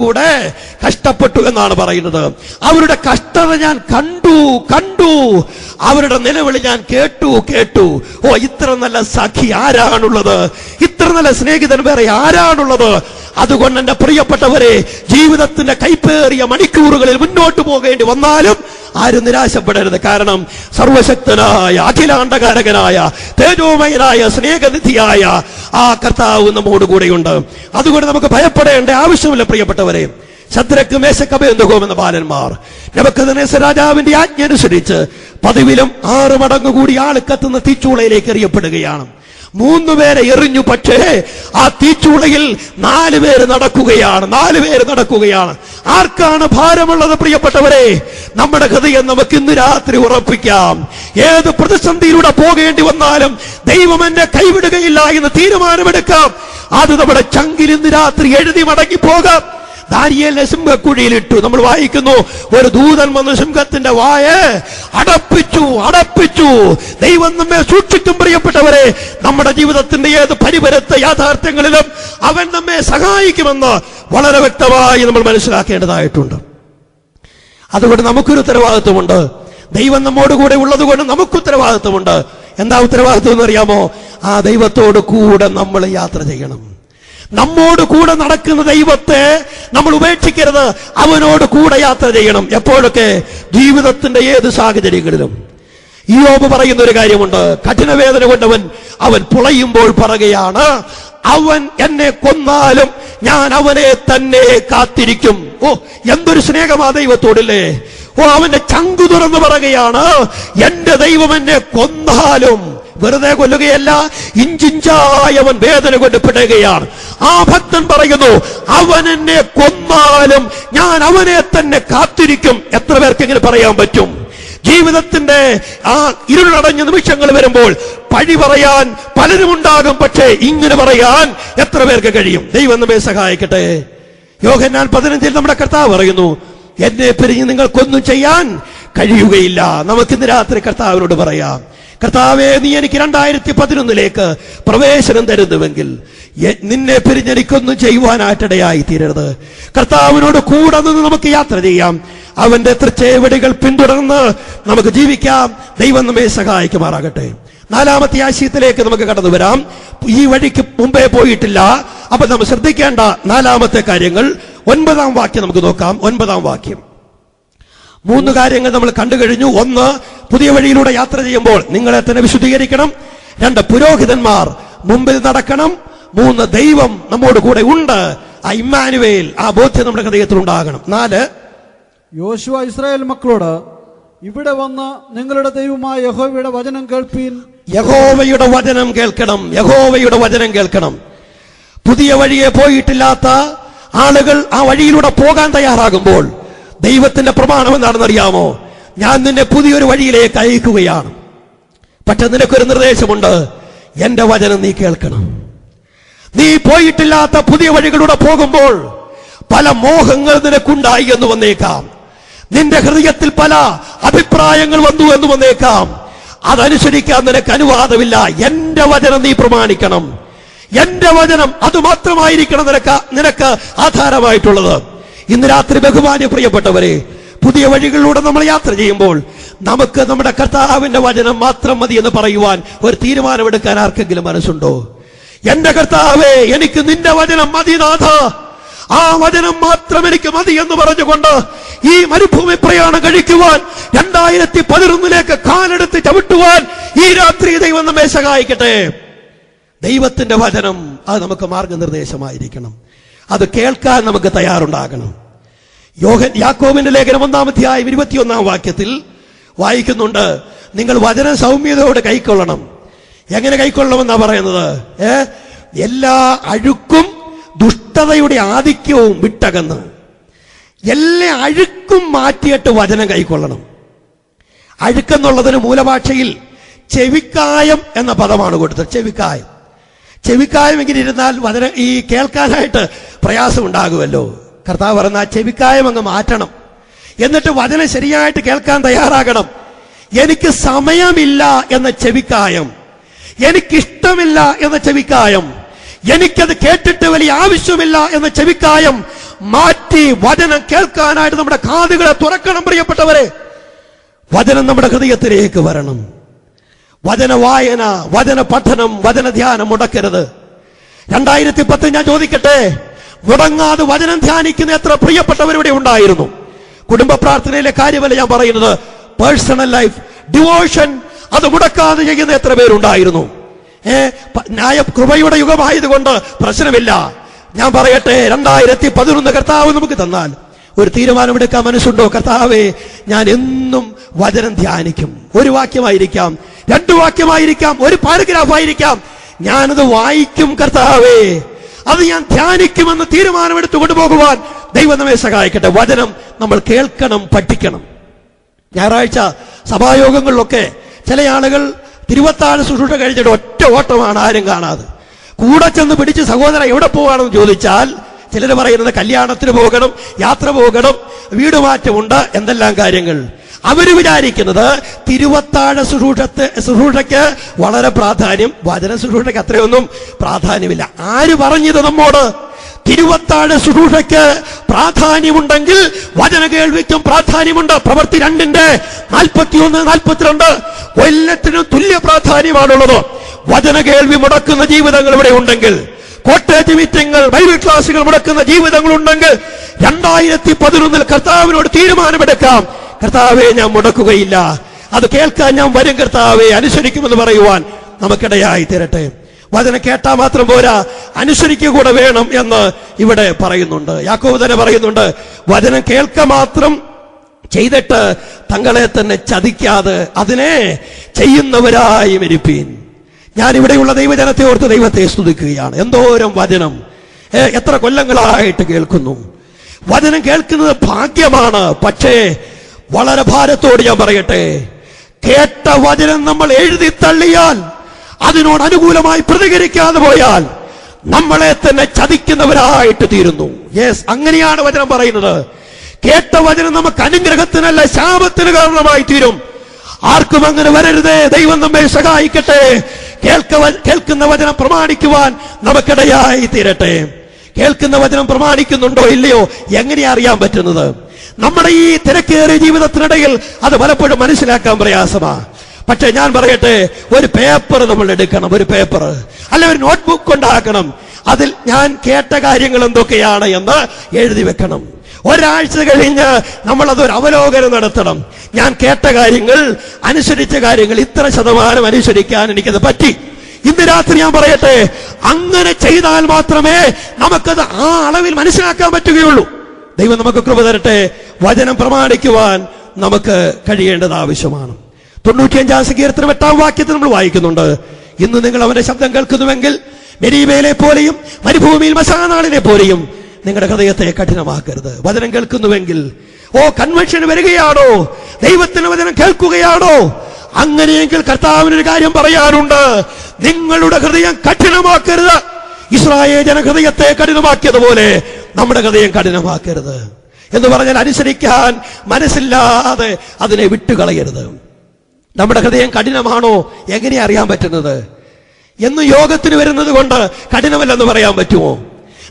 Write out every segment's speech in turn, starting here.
കൂടെ കഷ്ടപ്പെട്ടു എന്നാണ് പറയുന്നത്. അവരുടെ കഷ്ടത ഞാൻ കണ്ടു. അവരുടെ നിലവിളി ഞാൻ കേട്ടു. ഓ, ഇത്ര നല്ല സഖി ആരാണുള്ളത്? ഇത്ര നല്ല സ്നേഹിതൻ വേറെ ആരാണുള്ളത്? അതുകൊണ്ട് എന്റെ പ്രിയപ്പെട്ടവരെ, ജീവിതത്തിന്റെ കൈപ്പേറിയ മണിക്കൂറുകളിൽ മുന്നോട്ട് പോകേണ്ടി വന്നാലും ആരും നിരാശപ്പെടരുത്. കാരണം സർവശക്തനായ, അഖിലാണ്ടകാരകനായ, തേജോമയനായ, സ്നേഹനിധിയായ ആ കർത്താവ് നമ്മോട് കൂടെയുണ്ട്. അതുകൊണ്ട് നമുക്ക് ഭയപ്പെടേണ്ട ആവശ്യമില്ല പ്രിയപ്പെട്ടവരെ. ശദ്രക്ക്, മേശക്ക്, അബേദ്നെഗോ എന്ന ബാലന്മാർ നെബൂഖദ്നേസർ രാജാവിന്റെ ആജ്ഞ അനുസരിച്ച് പതിവിലും 6 മടങ്ങ് കൂടി ആള് കത്തുന്ന തീച്ചൂളയിലേക്ക് എറിയപ്പെടുകയാണ്. 3 പേരെ എറിഞ്ഞു. പക്ഷേ ആ തീച്ചൂളയിൽ 4 പേര് നടക്കുകയാണ്. ആർക്കാണ് ഭാരമുള്ളത് പ്രിയപ്പെട്ടവരെ? നമ്മുടെ ഹൃദയം നമുക്ക് ഇന്ന് രാത്രി ഉറപ്പിക്കാം. ഏത് പ്രതിസന്ധിയിലൂടെ പോകേണ്ടി വന്നാലും ദൈവം എന്നെ കൈവിടുകയില്ല എന്ന് തീരുമാനമെടുക്കാം. അത് നമ്മുടെ ചങ്കിൽ ഇന്ന് രാത്രി എഴുതി മടങ്ങി പോകാം. ദാനിയേലിനെ സിംഹക്കുഴിയിലിട്ടു. നമ്മൾ വായിക്കുന്നു, ഒരു ദൂതൻ വന്ന് സിംഹത്തിന്റെ വായ അടപ്പിച്ചു. ദൈവം നമ്മെ സൂക്ഷിക്കും പ്രിയപ്പെട്ടവരെ. നമ്മുടെ ജീവിതത്തിന്റെ ഏത് പരിപരത്ത യാഥാർത്ഥ്യങ്ങളിലും അവൻ നമ്മെ സഹായിക്കുമെന്ന് വളരെ വ്യക്തമായി നമ്മൾ മനസ്സിലാക്കേണ്ടതായിട്ടുണ്ട്. അതുകൊണ്ട് നമുക്കൊരു ഉത്തരവാദിത്വമുണ്ട്. ദൈവം നമ്മോട് കൂടെ ഉള്ളത് കൊണ്ട് നമുക്ക് ഉത്തരവാദിത്വമുണ്ട്. എന്താ ഉത്തരവാദിത്വം എന്ന് അറിയാമോ? ആ ദൈവത്തോട് കൂടെ നമ്മൾ യാത്ര ചെയ്യണം. നമ്മോട് കൂടെ നടക്കുന്ന ദൈവത്തെ നമ്മൾ ഉപേക്ഷിക്കരുത്. അവനോട് കൂടെ യാത്ര ചെയ്യണം. എപ്പോഴൊക്കെ? ജീവിതത്തിന്റെ ഏത് സാഹചര്യങ്ങളിലും. യോബ് പറയുന്ന ഒരു കാര്യമുണ്ട്. കഠിനവേദന കൊണ്ടവൻ പുളയുമ്പോൾ പറയുകയാണ്, അവൻ എന്നെ കൊന്നാലും ഞാൻ അവനെ തന്നെ കാത്തിരിക്കും. ഓ, എന്തൊരു സ്നേഹമാ ദൈവത്തോടില്ലേ! ഓ, അവന്റെ ചങ്കു തുറന്ന് പറയുകയാണ്, എന്റെ ദൈവം എന്നെ കൊന്നാലും, വെറുതെ കൊല്ലുകയല്ല, ഇഞ്ചിഞ്ചായി അവൻ വേദന കൊണ്ട് പെടുകയാണ്. ആ ഭക്തൻ പറയുന്നു, അവൻ എന്നെ കൊന്നാലും ഞാൻ അവനെ തന്നെ കാത്തിരിക്കും. എത്ര പേർക്ക് ഇങ്ങനെ പറയാൻ പറ്റും? ജീവിതത്തിന്റെ ആ ഇരുളടഞ്ഞ നിമിഷങ്ങൾ വരുമ്പോൾ പഴി പറയാൻ പലരും ഉണ്ടാകും. പക്ഷേ ഇങ്ങനെ പറയാൻ എത്ര പേർക്ക് കഴിയും? ദൈവം നമ്മെ സഹായിക്കട്ടെ. യോഹന്നാൻ 15 നമ്മുടെ കർത്താവ് പറയുന്നു, എന്നെ പിരിഞ്ഞ് നിങ്ങൾക്കൊന്നും ചെയ്യാൻ കഴിയുകയില്ല. നമുക്കിന്ന് രാത്രി കർത്താവിനോട് പറയാം, കർത്താവേ, നീ എനിക്ക് 2011 പ്രവേശനം തരുന്നുവെങ്കിൽ നിന്നെ പിരിഞ്ഞെനിക്കൊന്നും ചെയ്യുവാനായിട്ടിടയായി തീരരുത്. കർത്താവിനോട് കൂടെ നിന്ന് നമുക്ക് യാത്ര ചെയ്യാം. അവന്റെ തൃച്ചേവടികൾ പിന്തുടർന്ന് നമുക്ക് ജീവിക്കാം. ദൈവം നമ്മെ സഹായിക്കുമാറാകട്ടെ. 4ാമത്തെ ആശയത്തിലേക്ക് നമുക്ക് കടന്നു വരാം. ഈ വഴിക്ക് മുമ്പേ പോയിട്ടില്ല. അപ്പൊ നമ്മൾ ശ്രദ്ധിക്കേണ്ട 4ാമത്തെ കാര്യങ്ങൾ 9ാം വാക്യം നമുക്ക് നോക്കാം. 9ാം വാക്യം. 3 കാര്യങ്ങൾ നമ്മൾ കണ്ടു കഴിഞ്ഞു. 1, പുതിയ വഴിയിലൂടെ യാത്ര ചെയ്യുമ്പോൾ നിങ്ങളെ തന്നെ വിശുദ്ധീകരിക്കണം. 2, പുരോഹിതന്മാർ മുമ്പിൽ നടക്കണം. 3, ദൈവം നമ്മോട് കൂടെ ഉണ്ട്. ആ ഇമ്മാനുവേൽ, ആ ബോധ്യം നമ്മുടെ ഹൃദയത്തിൽ ഉണ്ടാകണം. 4, യോശുവ ഇസ്രായേൽ മക്കളോട്, ഇവിടെ വന്ന് നിങ്ങളുടെ ദൈവമായ യഹോവയുടെ വചനം കേൾപ്പീൻ. യഹോവയുടെ വചനം കേൾക്കണം. യഹോവയുടെ വചനം കേൾക്കണം. പുതിയ വഴിയെ പോയിട്ടില്ലാത്ത ആളുകൾ ആ വഴിയിലൂടെ പോകാൻ തയ്യാറാകുമ്പോൾ ദൈവത്തിന്റെ പ്രമാണം എന്താണെന്ന് അറിയാമോ? ഞാൻ നിന്നെ പുതിയൊരു വഴിയിലേക്ക് അയക്കുകയാണ്. പക്ഷെ നിനക്കൊരു നിർദ്ദേശമുണ്ട്, എന്റെ വചനം നീ കേൾക്കണം. നീ പോയിട്ടില്ലാത്ത പുതിയ വഴികളിലൂടെ പോകുമ്പോൾ പല മോഹങ്ങൾ നിനക്കുണ്ടായി എന്ന് വന്നേക്കാം. നിന്റെ ഹൃദയത്തിൽ പല അഭിപ്രായങ്ങൾ വന്നു എന്ന് വന്നേക്കാം. അതനുസരിക്കാൻ നിനക്ക് അനുവാദമില്ല. എന്റെ വചനം നീ പ്രമാണിക്കണം. എന്റെ വചനം അത് മാത്രമായിരിക്കണം നിനക്ക് ആധാരമായിട്ടുള്ളത്. ഇന്ന് രാത്രി ബഹുമാന്യ പ്രിയപ്പെട്ടവരെ, പുതിയ വഴികളിലൂടെ നമ്മൾ യാത്ര ചെയ്യുമ്പോൾ നമുക്ക് നമ്മുടെ കർത്താവിന്റെ വചനം മാത്രം മതി എന്ന് പറയുവാൻ ഒരു തീരുമാനമെടുക്കാൻ ആർക്കെങ്കിലും മനസ്സുണ്ടോ? എന്റെ കർത്താവേ, എനിക്ക് നിന്റെ വചനം മതി നാഥ, ആ വചനം മാത്രം എനിക്ക് മതി എന്ന് പറഞ്ഞുകൊണ്ട് ഈ മരുഭൂമി പ്രയാണം കഴിക്കുവാൻ 2011 കാലെടുത്ത് ചവിട്ടുവാൻ ഈ രാത്രി ദൈവം നമ്മെ സഹായിക്കട്ടെ. ദൈവത്തിന്റെ വചനം അത് നമുക്ക് മാർഗനിർദ്ദേശമായിരിക്കണം. അത് കേൾക്കാൻ നമുക്ക് തയ്യാറുണ്ടാകണം. യാക്കോബിന്റെ ലേഖനം 1-ാം അധ്യായം 21-ാം വാക്യത്തിൽ വായിക്കുന്നുണ്ട്, നിങ്ങൾ വചനം സൗമ്യതയോടെ കൈക്കൊള്ളണം. എങ്ങനെ കൈക്കൊള്ളണമെന്നാ പറയുന്നത്? എല്ലാ അഴുക്കും ദുഷ്ടതയുടെ ആധിക്യവും വിട്ടകന്ന് എല്ലാ അഴുക്കും മാറ്റിയിട്ട് വചനം കൈക്കൊള്ളണം. അഴുക്കെന്നുള്ളതിന് മൂലഭാഷയിൽ ചെവിക്കായം എന്ന പദമാണ് കൊടുത്തത്. ചെവിക്കായം എങ്ങനെ ഇരുന്നാൽ വചനം ഈ കേൾക്കാനായിട്ട് പ്രയാസം ഉണ്ടാകുമല്ലോ. കർത്താവ് പറഞ്ഞ ചെവിക്കായം അങ്ങ് മാറ്റണം. എന്നിട്ട് വചനം ശരിയായിട്ട് കേൾക്കാൻ തയ്യാറാകണം. എനിക്ക് സമയമില്ല എന്ന ചെവിക്കായം, എനിക്കിഷ്ടമില്ല എന്ന ചെവിക്കായം, എനിക്കത് കേട്ടിട്ട് വലിയ ആവശ്യമില്ല എന്ന ചെവിക്കായം മാറ്റി വചനം കേൾക്കാനായിട്ട് നമ്മുടെ കാതുകളെ തുറക്കണം പ്രിയപ്പെട്ടവരെ. വചനം നമ്മുടെ ഹൃദയത്തിലേക്ക് വരണം. വചന വായന, വചന പഠനം, വചന ധ്യാനം മുടക്കരുത്. 2010 ഞാൻ ചോദിക്കട്ടെ, മുടങ്ങാതെ വചനം ധ്യാനിക്കുന്ന എത്ര പ്രിയപ്പെട്ടവരിവിടെ ഉണ്ടായിരുന്നു? കുടുംബ പ്രാർത്ഥനയിലെ കാര്യമല്ല ഞാൻ പറയുന്നത്, പേഴ്സണൽ ലൈഫ്, ഡിവോഷൻ, അത് മുടക്കാതെ ചെയ്യുന്ന എത്ര പേരുണ്ടായിരുന്നു? കൃപയുടെ യുഗമായതുകൊണ്ട് പ്രശ്നമില്ല. ഞാൻ പറയട്ടെ, 2011 കർത്താവ് നമുക്ക് തന്നാൽ ഒരു തീരുമാനമെടുക്കാൻ മനസ്സുണ്ടോ? കർത്താവേ, ഞാൻ എന്നും വചനം ധ്യാനിക്കും. ഒരു വാക്യമായിരിക്കാം, 2 വാക്യമായിരിക്കാം, ഒരു പാരഗ്രാഫ് ആയിരിക്കാം, ഞാനത് വായിക്കും കർത്താവേ, അത് ഞാൻ ധ്യാനിക്കുമെന്ന് തീരുമാനമെടുത്തു കൊണ്ടുപോകുവാൻ ദൈവം നമ്മെ സഹായിക്കട്ടെ. വചനം നമ്മൾ കേൾക്കണം, പഠിക്കണം. ഞായറാഴ്ച സഭായോഗങ്ങളിലൊക്കെ ചില ആളുകൾ തിരുവത്താഴ് ശുശ്രൂഷ കഴിഞ്ഞിട്ട് ഒറ്റ ഓട്ടമാണ്, ആരും കാണാതെ. കൂടെ ചെന്ന് പിടിച്ച് സഹോദരൻ എവിടെ പോവാണെന്ന് ചോദിച്ചാൽ ചിലർ പറയുന്നത് കല്യാണത്തിന് പോകണം, യാത്ര പോകണം, വീട് മാറ്റമുണ്ട്, എന്തെല്ലാം കാര്യങ്ങൾ. അവര് വിചാരിക്കുന്നത് തിരുവത്താഴ ശുശ്രൂഷയ്ക്ക് വളരെ പ്രാധാന്യം, വചന ശുശ്രൂഷയ്ക്ക് അത്രയൊന്നും പ്രാധാന്യമില്ല. ആര് പറഞ്ഞത് നമ്മോട്? തിരുവത്താഴ ശുശ്രൂഷയ്ക്ക് പ്രാധാന്യമുണ്ടെങ്കിൽ വചന കേൾവിക്കും പ്രാധാന്യമുണ്ട്. പ്രവൃത്തി 2:41-42 എല്ലാത്തിനും തുല്യ പ്രാധാന്യമാണുള്ളത്. വചന കേൾവി മുടക്കുന്ന ജീവിതങ്ങൾ ഇവിടെ ഉണ്ടെങ്കിൽ, കോട്ടേജ് മീറ്റിംഗുകൾ, ബൈബിൾ ക്ലാസുകൾ മുടക്കുന്ന ജീവിതങ്ങൾ ഉണ്ടെങ്കിൽ 2011 കർത്താവിനോട് തീരുമാനമെടുക്കാം, കർത്താവെ ഞാൻ മുടക്കുകയില്ല, അത് കേൾക്കാൻ ഞാൻ വരും കർത്താവെ, അനുസരിക്കുമെന്ന് പറയുവാൻ നമുക്കിടയായി തീരട്ടെ. വചനം കേട്ടാൽ മാത്രം പോരാ, അനുസരിക്കുക കൂടെ വേണം എന്ന് ഇവിടെ പറയുന്നുണ്ട്. യാക്കോബ് തന്നെ പറയുന്നുണ്ട്, വചനം കേൾക്ക മാത്രം ചെയ്തിട്ട് തങ്ങളെ തന്നെ ചതിക്കാതെ അതിനെ ചെയ്യുന്നവരായി മരിപ്പീൻ. ഞാൻ ഇവിടെയുള്ള ദൈവജനത്തെ ഓർത്ത് ദൈവത്തെ സ്തുതിക്കുകയാണ്. എന്തോരം വചനം എത്ര കൊല്ലങ്ങളായിട്ട് കേൾക്കുന്നു. വചനം കേൾക്കുന്നത് ഭാഗ്യമാണ്. പക്ഷേ വളരെ ഭാരത്തോട് ഞാൻ പറയട്ടെ, കേട്ട വചനം നമ്മൾ എഴുതി തള്ളിയാൽ, അതിനോട് അനുകൂലമായി പ്രതികരിക്കാതെ പോയാൽ നമ്മളെ തന്നെ ചതിക്കുന്നവരായിട്ട് തീരുന്നു. യെസ്, അങ്ങനെയാണ് വചനം പറയുന്നത്. കേട്ട വചനം നമുക്ക് അനുഗ്രഹത്തിനല്ല ശാപത്തിന് കാരണമായി തീരും. ആർക്കും അങ്ങനെ വരരുതേ. ദൈവം നമ്മെ സഹായിക്കട്ടെ. കേൾക്കുന്ന വചനം പ്രമാണിക്കുവാൻ നമുക്കിടയായി തീരട്ടെ. കേൾക്കുന്ന വചനം പ്രമാണിക്കുന്നുണ്ടോ ഇല്ലയോ എങ്ങനെയാ അറിയാൻ പറ്റുന്നത്? നമ്മുടെ ഈ തിരക്കേറിയ ജീവിതത്തിനിടയിൽ അത് പലപ്പോഴും മനസ്സിലാക്കാൻ പ്രയാസമാണ്. പക്ഷെ ഞാൻ പറയട്ടെ, ഒരു പേപ്പർ നമ്മൾ എടുക്കണം, ഒരു പേപ്പർ അല്ലെ ഒരു നോട്ട്ബുക്ക് ഉണ്ടാക്കണം. അതിൽ ഞാൻ കേട്ട കാര്യങ്ങൾ എന്തൊക്കെയാണ് എന്ന് എഴുതി വെക്കണം. ഒരാഴ്ച കഴിഞ്ഞ് നമ്മൾ അതൊരു അവലോകനം നടത്തണം. ഞാൻ കേട്ട കാര്യങ്ങൾ, അനുസരിച്ച കാര്യങ്ങൾ ഇത്ര ശതമാനം അനുസരിക്കാൻ എനിക്കത് പറ്റി. ഇന്ന് രാത്രി ഞാൻ പറയട്ടെ, അങ്ങനെ ചെയ്താൽ മാത്രമേ നമുക്കത് ആ അളവിൽ മനസ്സിലാക്കാൻ പറ്റുകയുള്ളൂ. ദൈവം നമുക്ക് കൃപ തരട്ടെ. വചനം പ്രമാണിക്കുവാൻ നമുക്ക് കഴിയേണ്ടത് ആവശ്യമാണ്. 95-ാം സങ്കീർത്തനം 8-ാം വാക്യത്തിൽ നമ്മൾ വായിക്കുന്നുണ്ട്, ഇന്ന് നിങ്ങൾ അവന്റെ ശബ്ദം കേൾക്കുന്നുവെങ്കിൽ മെരീബയിലെ പോലെയും മരുഭൂമിയിൽ മസാനാളിനെ പോലെയും നിങ്ങളുടെ ഹൃദയത്തെ കഠിനമാക്കരുത്. വചനം കേൾക്കുന്നുവെങ്കിൽ, കൺവെൻഷൻ വരികയാണോ, ദൈവത്തിന് വചനം കേൾക്കുകയാണോ, അങ്ങനെയെങ്കിൽ കർത്താവിനൊരു കാര്യം പറയാനുണ്ട്, നിങ്ങളുടെ ഹൃദയം കഠിനമാക്കരുത്. ഇസ്രായേൽ ജന ഹൃദയത്തെ കഠിനമാക്കിയതുപോലെ നമ്മുടെ ഹൃദയം കഠിനമാക്കരുത്. എന്ന് പറഞ്ഞാൽ അനുസരിക്കാൻ മനസ്സില്ലാതെ അതിനെ വിട്ടുകളയരുത്. നമ്മുടെ ഹൃദയം കഠിനമാണോ എങ്ങനെയാ അറിയാൻ പറ്റുന്നത്? എന്ന് യോഗത്തിന് വരുന്നത് കൊണ്ട് കഠിനമല്ലെന്ന് പറയാൻ പറ്റുമോ?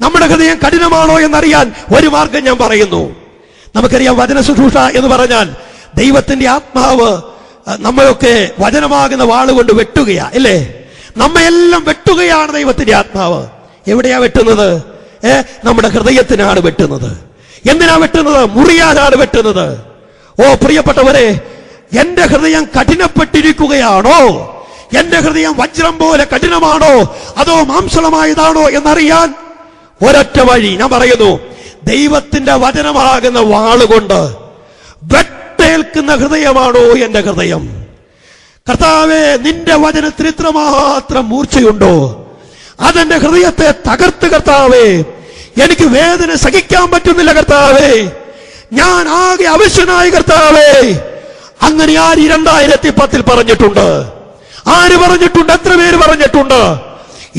നമ്മുടെ ഹൃദയം കഠിനമാണോ എന്നറിയാൻ ഒരു മാർഗം ഞാൻ പറയുന്നു. നമുക്കറിയാം, വചന ശുശ്രൂഷ എന്ന് പറഞ്ഞാൽ ദൈവത്തിന്റെ ആത്മാവ് നമ്മളൊക്കെ വചനമാകുന്ന വാളുകൊണ്ട് വെട്ടുകയാ, അല്ലേ? നമ്മയെല്ലാം വെട്ടുകയാണ് ദൈവത്തിന്റെ ആത്മാവ്. എവിടെയാ വെട്ടുന്നത്? നമ്മുടെ ഹൃദയത്തിനാണ് വെട്ടുന്നത്. എന്തിനാ വെട്ടുന്നത്? മുറിയാനാണ് വെട്ടുന്നത്. പ്രിയപ്പെട്ടവരെ, എന്റെ ഹൃദയം കഠിനപ്പെട്ടിരിക്കുകയാണോ? എന്റെ ഹൃദയം വജ്രം പോലെ കഠിനമാണോ അതോ മാംസളമായതാണോ എന്നറിയാൻ ഒരൊറ്റ വഴി ഞാൻ പറയുന്നു, ദൈവത്തിന്റെ വചനമാകുന്ന വാളുകൊണ്ട് വെട്ടേൽക്കുന്ന ഹൃദയമാണോ എന്റെ ഹൃദയം? കർത്താവേ, നിന്റെ വചനത്തിന് ഇത്രമാത്രം മൂർച്ചയുണ്ടോ? അതെന്റെ ഹൃദയത്തെ തകർത്ത് കർത്താവേ, എനിക്ക് വേദന സഹിക്കാൻ പറ്റുന്നില്ല കർത്താവേ, ഞാൻ ആകെ അവശ്യനായി കർത്താവേ. അങ്ങനെ ആര് 2010 പറഞ്ഞിട്ടുണ്ട്? ആര് പറഞ്ഞിട്ടുണ്ട്? എത്ര പേര് പറഞ്ഞിട്ടുണ്ട്?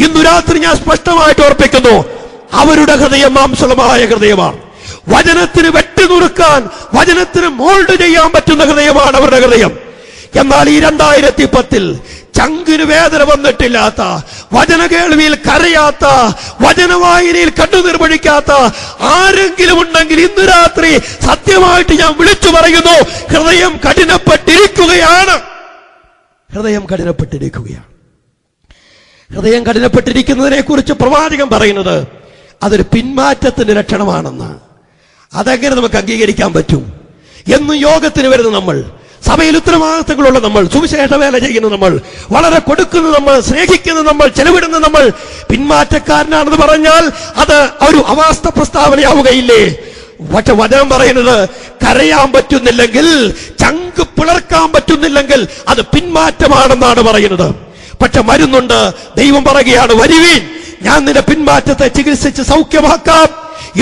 ഇന്നു രാത്രി ഞാൻ സ്പഷ്ടമായിട്ട് ഓർപ്പിക്കുന്നു, അവരുടെ ഹൃദയം മാംസളമായ ഹൃദയമാണ്. വചനത്തിന് വെട്ടിനുറുക്കാൻ, വചനത്തിന് മോൾഡ് ചെയ്യാൻ പറ്റുന്ന ഹൃദയമാണ് അവരുടെ ഹൃദയം. എന്നാൽ ഈ 2010 ചങ്കിന് വേദന വന്നിട്ടില്ലാത്ത, വചന കേൾവിയിൽ കരയാത്ത, വചനവായനയിൽ കണ്ണുനീർ പൊഴിക്കാത്ത ആരെങ്കിലും ഉണ്ടെങ്കിൽ ഇന്ന് രാത്രി സത്യമായിട്ട് ഞാൻ വിളിച്ചു പറയുന്നു, ഹൃദയം കഠിനപ്പെട്ടിരിക്കുകയാണ്. ഹൃദയം കഠിനപ്പെട്ടിരിക്കുകയാണ്. ഹൃദയം കഠിനപ്പെട്ടിരിക്കുന്നതിനെ കുറിച്ച് പ്രവാചകൻ പറയുന്നത് അതൊരു പിന്മാറ്റത്തിന്റെ ലക്ഷണമാണെന്ന്. അതെങ്ങനെ നമുക്ക് അംഗീകരിക്കാൻ പറ്റും? എന്നും യോഗത്തിന് വരുന്ന നമ്മൾ, സഭയിൽ ഉത്തരവാദിത്തങ്ങളുള്ള നമ്മൾ, സുവിശേഷ വേല ചെയ്യുന്ന നമ്മൾ, വളരെ കൊടുക്കുന്ന നമ്മൾ, സ്നേഹിക്കുന്ന നമ്മൾ, ചെലവിടുന്ന നമ്മൾ പിന്മാറ്റക്കാരനാണെന്ന് പറഞ്ഞാൽ അത് ഒരു അവാസ്തവ പ്രസ്താവനയാവുകയില്ലേ? പക്ഷെ വചനം പറയുന്നത് കരയാൻ പറ്റുന്നില്ലെങ്കിൽ, ചങ്ക് പിളർക്കാൻ പറ്റുന്നില്ലെങ്കിൽ അത് പിന്മാറ്റമാണെന്നാണ് പറയുന്നത്. പക്ഷെ മരുന്നുണ്ട്. ദൈവം പറയുകയാണ്, വരുവീൻ, ഞാൻ നിന്റെ പിന്മാറ്റത്തെ ചികിത്സിച്ച് സൗഖ്യമാക്കാം.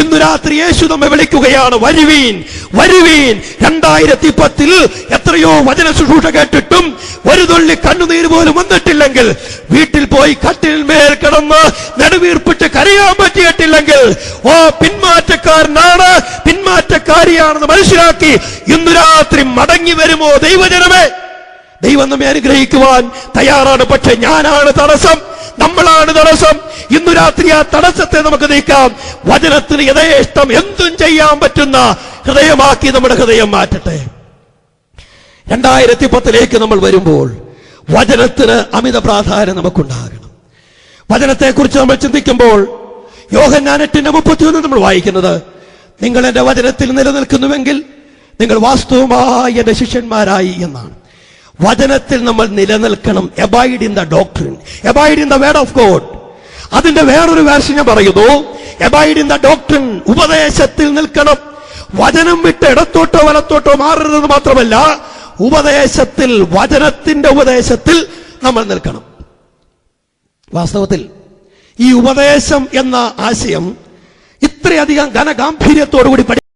ഇന്നു രാത്രി യേശു നമ്മെ വിളിക്കുകയാണ്, വരുവീൻ, വരുവീൻ. 2010 എത്രയോ വചന ശുശ്രൂഷ കേട്ടിട്ടും ഒരു തുള്ളി കണ്ണുനീര് പോലും വന്നിട്ടില്ലെങ്കിൽ, വീട്ടിൽ പോയി കട്ടിലിന്മേൽ കിടന്ന് നെടുവീർപ്പിട്ട് കരയാൻ പറ്റിയിട്ടില്ലെങ്കിൽ, ഓ പിന്മാറ്റക്കാരനാണ്, പിന്മാറ്റക്കാരിയാണെന്ന് മനസ്സിലാക്കി ഇന്നു രാത്രി മടങ്ങി വരുമോ ദൈവജനമേ? ദൈവം നമ്മെ അനുഗ്രഹിക്കുവാൻ തയ്യാറാണ്. പക്ഷെ ഞാനാണ് തടസ്സം, നമ്മളാണ് തടസ്സം. ഇന്നു രാത്രി ആ തടസ്സത്തെ നമുക്ക് നീക്കാം. വചനത്തിന് യഥേഷ്ടം എന്തും ചെയ്യാൻ പറ്റുന്ന ഹൃദയമാക്കി നമ്മുടെ ഹൃദയം മാറ്റട്ടെ. 2010 നമ്മൾ വരുമ്പോൾ വചനത്തിന് അമിത പ്രാധാന്യം നമുക്കുണ്ടാകണം. വചനത്തെക്കുറിച്ച് നമ്മൾ ചിന്തിക്കുമ്പോൾ യോഹന്നാൻ 8:31 നമ്മൾ വായിക്കുന്നത്, നിങ്ങൾ എന്റെ വചനത്തിൽ നിലനിൽക്കുന്നുവെങ്കിൽ നിങ്ങൾ വാസ്തവമായി എന്റെ ശിഷ്യന്മാരായി എന്നാണ്. വചനത്തിൽ നമ്മൾ നിലനിൽക്കണം. Abide in the doctrine, abide in the word of God. അതിന്റെ വേറൊരു വേർഷൻ ഞാൻ പറയുന്നു, എബൈഡ് ഇൻ ദ ഡോക്ട്രിൻ, ഉപദേശത്തിൽ നിൽക്കണം. വചനം വിട്ട് ഇടത്തോട്ടോ വലത്തോട്ടോ മാറരുതെന്ന് മാത്രമല്ല, ഉപദേശത്തിൽ, വചനത്തിന്റെ ഉപദേശത്തിൽ നമ്മൾ നിൽക്കണം. വാസ്തവത്തിൽ ഈ ഉപദേശം എന്ന ആശയം ഇത്രയധികം ഘനഗാംഭീര്യത്തോടുകൂടി